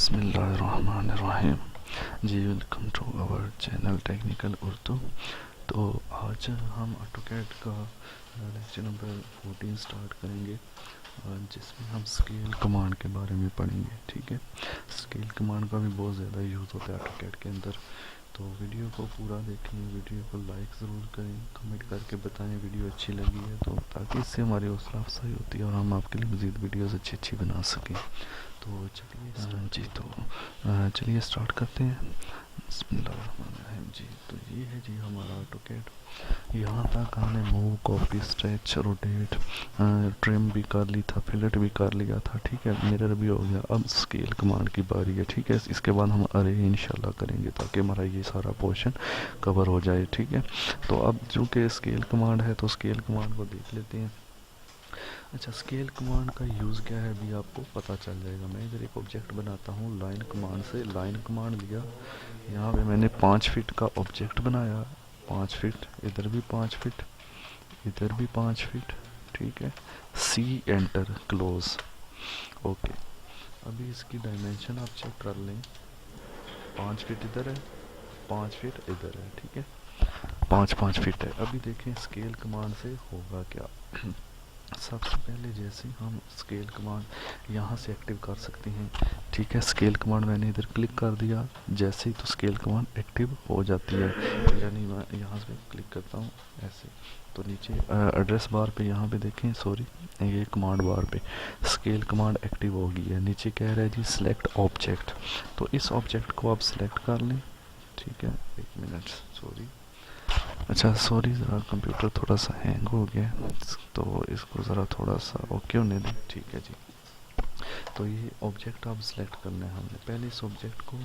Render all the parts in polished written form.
बिस्मिल्लाहिर्रहमानिर्रहीम। जी welcome to our channel technical Urdu. तो आज हम ऑटोकैड का लेक्चर नंबर 14 स्टार्ट करेंगे, जिसमें हम स्केल कमांड के बारे में पढ़ेंगे। ठीक है, स्केल कमांड का भी बहुत ज़्यादा यूज़ होता है ऑटोकैड के अंदर। तो वीडियो को पूरा देखें, वीडियो को लाइक ज़रूर करें, कमेंट करके बताएं वीडियो अच्छी लगी है तो, ताकि इससे हमारी हौसला अफजाई होती है और हम आपके लिए मज़ीद वीडियोस अच्छी बना सकें। तो चलिए स्टार्ट करते हैं। बिस्मिल्लाहिर्रहमानिर्रहीम। जी तो ये है जी हमारा ऑटोकैड। यहाँ तक हमने move, copy, stretch, rotate, trim भी कर ली था, फिलेट भी कर लिया था। ठीक है, मिरर भी हो गया। अब स्केल कमांड की बारी है। ठीक है, इसके बाद हम अरे इंशाल्लाह करेंगे ताकि हमारा ये सारा पोर्शन कवर हो जाए। ठीक है, तो अब जो कि स्केल कमांड है तो स्केल कमांड को देख लेते हैं। अच्छा, स्केल कमांड का यूज़ क्या है अभी आपको पता चल जाएगा। मैं इधर एक ऑब्जेक्ट बनाता हूँ लाइन कमांड से। लाइन कमांड लिया, यहाँ पे मैंने 5 फीट का ऑब्जेक्ट बनाया। 5 फीट, इधर भी 5 फीट, इधर भी 5 फीट। ठीक है, सी एंटर क्लोज। ओके, अभी इसकी डायमेंशन आप चेक कर लें। 5 फीट इधर है, 5 फीट इधर है। ठीक है, 5 फीट है। अभी देखें स्केल कमांड से होगा क्या। सबसे पहले जैसे हम स्केल कमांड यहाँ से एक्टिव कर सकते हैं। ठीक है, स्केल कमांड मैंने इधर क्लिक कर दिया, जैसे ही तो स्केल कमांड एक्टिव हो जाती है। यानी मैं यहाँ से क्लिक करता हूँ ऐसे, तो नीचे एड्रेस बार पे यहाँ पे देखें, सॉरी ये कमांड बार पे स्केल कमांड एक्टिव हो गई है। नीचे कह रहा है जी सिलेक्ट ऑब्जेक्ट, तो इस ऑब्जेक्ट को आप सिलेक्ट कर लें। ठीक है, एक मिनट, सॉरी। अच्छा सॉरी, ज़रा कंप्यूटर थोड़ा सा हैंग हो गया, तो इसको ज़रा थोड़ा सा ओके होने दें। ठीक है जी, तो ये ऑब्जेक्ट आप सिलेक्ट करना है हमने। पहले इस ऑब्जेक्ट को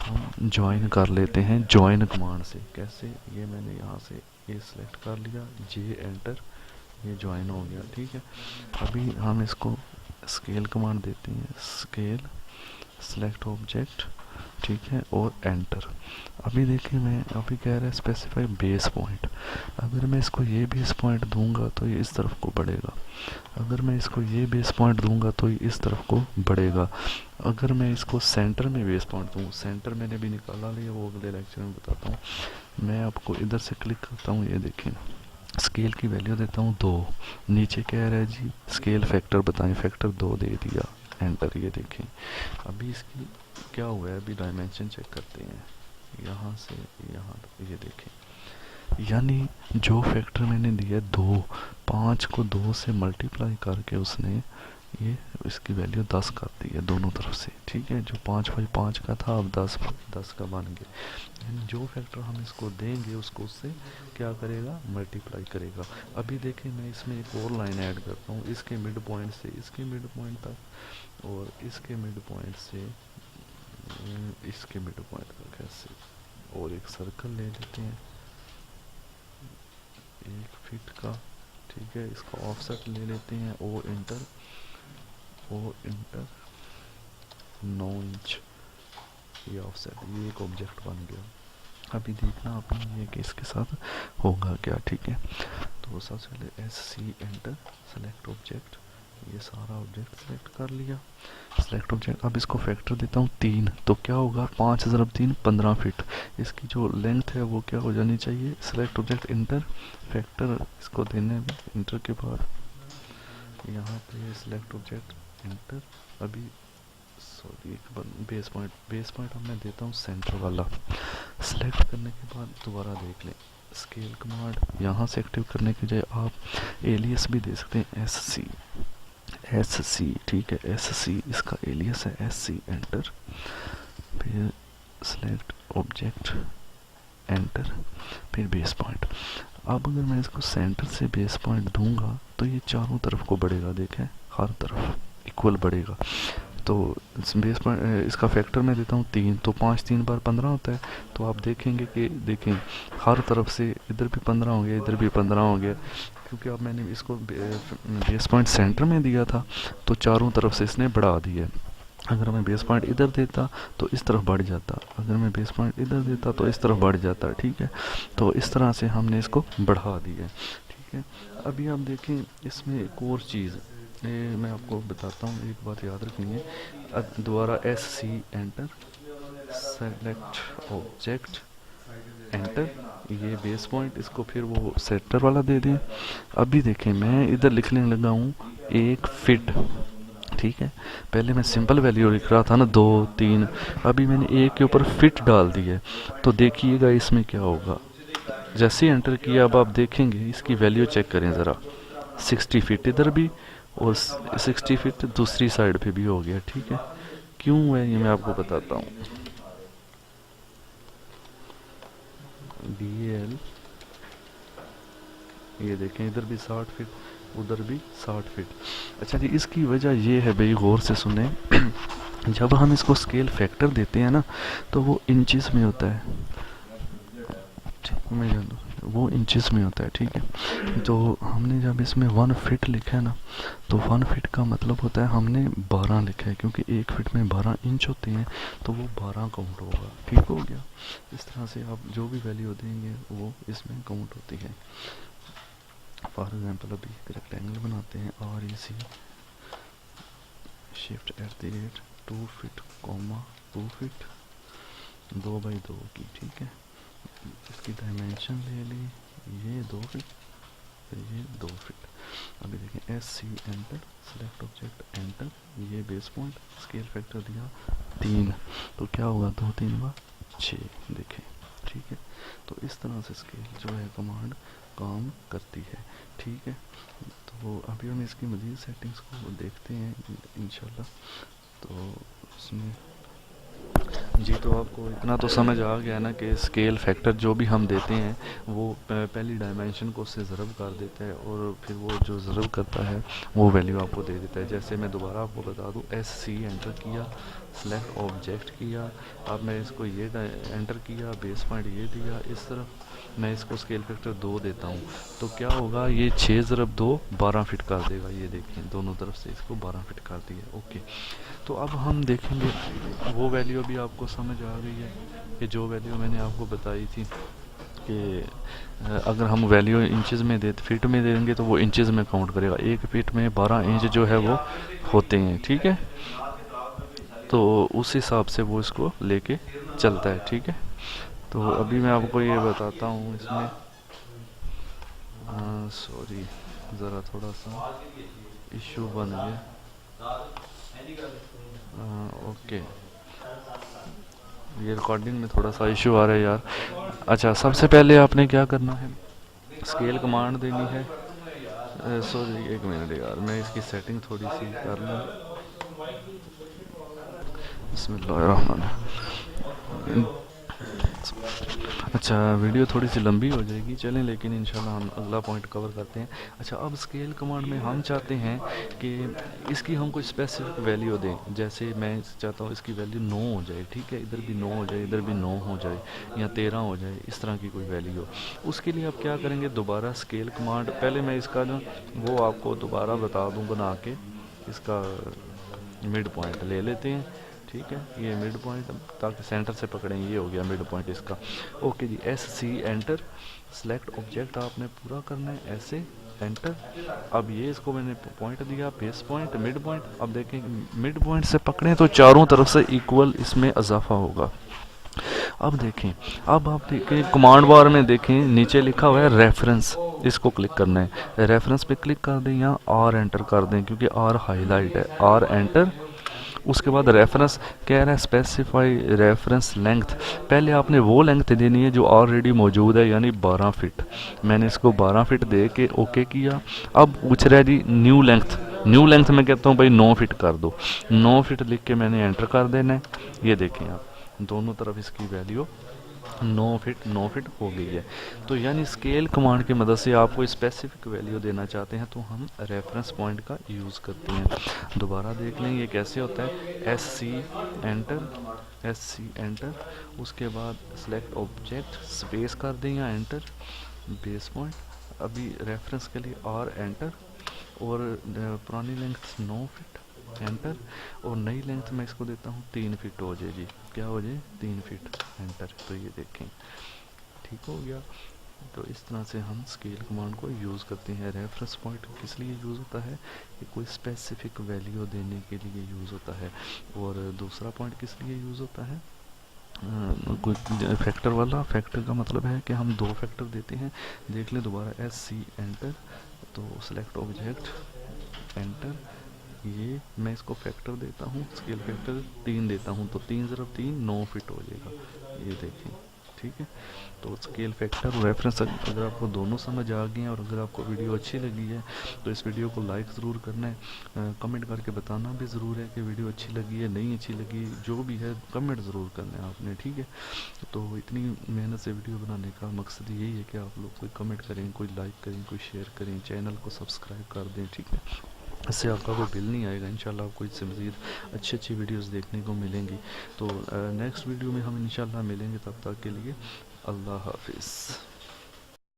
हम ज्वाइन कर लेते हैं ज्वाइन कमांड से। कैसे, ये मैंने यहाँ से ये सिलेक्ट कर लिया, जे एंटर, ये ज्वाइन हो गया। ठीक है, अभी हम इसको स्केल कमांड देते हैं, स्केल सिलेक्ट ऑब्जेक्ट। ठीक है, और एंटर। अभी देखिए मैं अभी कह रहा है स्पेसिफाई बेस पॉइंट। अगर मैं इसको ये बेस पॉइंट दूंगा तो ये इस तरफ को बढ़ेगा। अगर मैं इसको ये बेस पॉइंट दूंगा तो ये इस तरफ को बढ़ेगा। अगर मैं इसको सेंटर में बेस पॉइंट दूँ, सेंटर मैंने भी निकाला लिया, वो अगले लेक्चर में बताता हूँ। मैं आपको इधर से क्लिक करता हूँ, ये देखें स्केल की वैल्यू देता हूँ 2। नीचे कह रहा है जी स्केल फैक्टर बताएं, फैक्टर 2 दे दिया, एंटर। ये देखें अभी इसकी क्या हुआ है, अभी डायमेंशन चेक करते हैं यहाँ से यहाँ, ये देखें यानी जो फैक्टर मैंने दिया 2, 5 को 2 से मल्टीप्लाई करके उसने ये इसकी वैल्यू 10 कर दी है दोनों तरफ से। ठीक है, जो 5/5 का था अब 10 का बन गया। यानी जो फैक्टर हम इसको देंगे उसको उससे क्या करेगा, मल्टीप्लाई करेगा। अभी देखें मैं इसमें एक और लाइन ऐड करता हूँ, इसके मिड पॉइंट से इसके मिड पॉइंट तक, और इसके मिड पॉइंट से इसके मिड पॉइंट तक ऐसे, और एक सर्कल ले लेते हैं 1 फीट का। ठीक है, इसका ऑफसेट ले लेते हैं ओ इंटर 9 इंच, ये ऑफसेट, ये एक ऑब्जेक्ट बन गया। अभी देखना आपने ये कि इसके साथ होगा क्या। ठीक है, तो सबसे पहले S C enter select object, ये सारा ऑब्जेक्ट सेलेक्ट कर लिया, सेलेक्ट ऑब्जेक्ट। अब इसको फैक्टर देता हूँ 3, तो क्या होगा 5 × 3 15 फीट। इसकी जो लेंथ है वो क्या हो जानी चाहिए, सेलेक्ट ऑब्जेक्ट इंटर फैक्टर, इसको देने में इंटर के बाद यहाँ पे सेलेक्ट ऑब्जेक्ट इंटर। अभी सॉरी एक बेस पॉइंट अब मैं देता हूँ सेंटर वाला। सेलेक्ट करने के बाद दोबारा देख लें स्केल कमांड यहाँ से एक्टिव करने के बजाय आप एलियस भी दे सकते हैं, एस सी। ठीक है, एस सी इसका एलियस है, एस सी एंटर, फिर सेलेक्ट ऑब्जेक्ट एंटर, फिर बेस पॉइंट। अब अगर मैं इसको सेंटर से बेस पॉइंट दूंगा तो ये चारों तरफ को बढ़ेगा, देखें हर तरफ इक्वल बढ़ेगा। तो बेस पॉइंट इसका फैक्टर मैं देता हूँ 3, तो 5 3 बार 15 होता है। तो आप देखेंगे कि देखें हर तरफ से इधर भी 15 हो गया, इधर भी 15 हो गया, क्योंकि अब मैंने इसको बेस पॉइंट सेंटर में दिया था तो चारों तरफ से इसने बढ़ा दिया। अगर मैं बेस पॉइंट इधर देता तो इस तरफ बढ़ जाता, अगर मैं बेस पॉइंट इधर देता तो इस तरफ बढ़ जाता। ठीक है, तो इस तरह से हमने इसको बढ़ा दिया। ठीक है, अभी आप देखें इसमें एक और चीज़, ये मैं आपको बताता हूँ, एक बात याद रखनी है। अब दोबारा S C enter, select object enter, ये बेस पॉइंट, इसको फिर वो सेंटर वाला दे दें। अभी देखें मैं इधर लिखने लगा हूँ एक फिट, ठीक है। पहले मैं सिंपल वैल्यू लिख रहा था ना, 2 3, अभी मैंने एक के ऊपर फिट डाल दी है। तो देखिएगा इसमें क्या होगा। जैसे ही एंटर किया अब आप देखेंगे इसकी वैल्यू चेक करें ज़रा, 60 फीट इधर भी और 60 फीट दूसरी साइड पे भी हो गया, ठीक है। क्यों है ये मैं आपको बताता हूँ। DL, ये देखें इधर भी 60 फीट उधर भी 60 फीट। अच्छा जी, इसकी वजह ये है भाई, गौर से सुने जब हम इसको स्केल फैक्टर देते हैं ना तो वो इंचेस में होता है, मैं जानू वो इंचेस में होता है, ठीक है। तो हमने जब इसमें 1 फीट लिखा है ना, तो 1 फीट का मतलब होता है हमने 12 लिखा है, क्योंकि 1 फीट में 12 इंच होते हैं, तो वो 12 काउंट होगा, ठीक हो गया। इस तरह से आप जो भी वैल्यू देंगे वो इसमें काउंट होती है। फॉर एग्जांपल अभी एक रेक्टेंगल बनाते हैं, और इसी शिफ्ट @ 2 फीट, 2 फीट 2 बाई 2 की, ठीक है। इसकी डायमेंशन ले ली, ये 2 फीट, ये 2 फीट। अभी देखें S C enter, select object enter, ये बेस पॉइंट, स्केल फैक्टर दिया 3, तो क्या होगा 2 3 व 6, देखें, ठीक है। तो इस तरह से स्केल जो है कमांड काम करती है, ठीक है। तो अभी हम इसकी मज़ीद सेटिंग्स को देखते हैं इंशाल्लाह। तो उसमें जी, तो आपको इतना तो समझ आ गया ना कि स्केल फैक्टर जो भी हम देते हैं वो पहली डायमेंशन को उससे ज़रब कर देता है, और फिर वो जो ज़रब करता है वो वैल्यू आपको दे देता है। जैसे मैं दोबारा आपको बता दूं, एस सी एंटर किया, सेलेक्ट ऑब्जेक्ट किया, अब मैं इसको ये एंटर किया, बेस पॉइंट ये दिया, इस तरफ मैं इसको स्केल फैक्टर 2 देता हूँ, तो क्या होगा, ये 6 ज़रब 2 12 फीट कर देगा। ये देखें दोनों तरफ से इसको 12 फीट कर दिया, ओके। तो अब हम देखेंगे वो वैल्यू भी आपको समझ आ गई है कि जो वैल्यू मैंने आपको बताई थी कि अगर हम वैल्यू इंचेस में दे, फीट में देंगे तो वो इंचेस में काउंट करेगा। 1 फीट में 12 इंच जो है वो होते हैं, ठीक है। तो उस हिसाब से वो इसको लेके चलता है, ठीक है। तो अभी मैं आपको ये बताता हूँ इसमें, सॉरी ज़रा थोड़ा सा इशू बन गया, ओके, ये रिकॉर्डिंग में थोड़ा सा इशू आ रहा है यार। अच्छा, सबसे पहले आपने क्या करना है, स्केल कमांड देनी है। सॉरी एक मिनट यार, मैं इसकी सेटिंग थोड़ी सी कर लूँ। बिस्मिल्लाहिर्रहमानिर्रहीम। अच्छा, वीडियो थोड़ी सी लंबी हो जाएगी, चलें, लेकिन इंशाल्लाह हम अगला पॉइंट कवर करते हैं। अच्छा, अब स्केल कमांड में हम चाहते हैं कि इसकी हम कोई स्पेसिफिक वैल्यू दें। जैसे मैं चाहता हूँ इसकी वैल्यू 9 हो जाए, ठीक है, इधर भी 9 हो जाए, इधर भी 9 हो जाए, या 13 हो जाए, इस तरह की कोई वैल्यू हो। उसके लिए आप क्या करेंगे, दोबारा स्केल कमांड, पहले मैं इसका जो वो आपको दोबारा बता दूँ बना के, इसका मिड पॉइंट ले लेते हैं, ठीक है, ये मिड पॉइंट, ताकि सेंटर से पकड़ें, ये हो गया मिड पॉइंट इसका, ओके जी। S C enter, select object आपने पूरा करना है ऐसे, एंटर। अब ये इसको मैंने पॉइंट दिया, बेस पॉइंट, मिड पॉइंट। अब देखें मिड पॉइंट से पकड़ें तो चारों तरफ से इक्वल इसमें इजाफा होगा। अब देखें, अब आप देखें कमांड बार में देखें नीचे लिखा हुआ है रेफरेंस, इसको क्लिक करना है, रेफरेंस पे क्लिक कर दें या आर एंटर कर दें, क्योंकि आर हाईलाइट है, आर एंटर। उसके बाद रेफरेंस कह रहा है स्पेसिफाई रेफरेंस लेंथ, पहले आपने वो लेंथ देनी है जो ऑलरेडी मौजूद है, यानी 12 फीट। मैंने इसको 12 फीट दे के ओके किया। अब पूछ रहा है जी न्यू लेंथ, न्यू लेंथ में कहता हूँ भाई 9 फीट कर दो, 9 फीट लिख के मैंने एंटर कर देना है। ये देखें आप, दोनों तरफ इसकी वैल्यू 9 फीट हो गई है। तो यानी स्केल कमांड की मदद से आप कोई स्पेसिफिक वैल्यू देना चाहते हैं तो हम रेफरेंस पॉइंट का यूज़ करते हैं। दोबारा देख लें ये कैसे होता है, S C enter, S C enter, उसके बाद सेलेक्ट ऑब्जेक्ट, स्पेस कर दें या एंटर, बेस पॉइंट, अभी रेफरेंस के लिए आर एंटर, और पुरानी लेंथ 9 फीट एंटर, और नई लेंथ मैं इसको देता हूँ 3 फीट हो जाए जी, क्या हो जाए 3 फीट, एंटर। तो ये देखें ठीक हो गया। तो इस तरह से हम स्केल कमांड को यूज़ करते हैं। रेफरेंस पॉइंट किस लिए यूज़ होता है कि कोई स्पेसिफिक वैल्यू देने के लिए यूज़ होता है। और दूसरा पॉइंट किस लिए यूज़ होता है, कोई फैक्टर वाला। फैक्टर का मतलब है कि हम दो फैक्टर देते हैं। देख लें दोबारा, एस सी एंटर, तो सेलेक्ट ऑब्जेक्ट एंटर, ये मैं इसको फैक्टर देता हूँ, स्केल फैक्टर 3 देता हूँ, तो 3 ज़रब 3 9 फिट हो जाएगा, ये देखिए, ठीक है। तो स्केल फैक्टर और रेफरेंस अगर आपको दोनों समझ आ गए हैं और अगर आपको वीडियो अच्छी लगी है तो इस वीडियो को लाइक ज़रूर करना है। कमेंट करके बताना भी ज़रूर है कि वीडियो अच्छी लगी है नहीं अच्छी लगी, जो भी है कमेंट ज़रूर करना है आपने, ठीक है। तो इतनी मेहनत से वीडियो बनाने का मकसद यही है कि आप लोग कोई कमेंट करें, कोई लाइक करें, कोई शेयर करें, चैनल को सब्सक्राइब कर दें, ठीक है। इससे आपका कोई बिल नहीं आएगा, इंशाल्लाह आपको इससे मज़ीद अच्छी अच्छी वीडियोस देखने को मिलेंगी। तो नेक्स्ट वीडियो में हम इंशाल्लाह मिलेंगे, तब तक के लिए अल्लाह हाफिज़।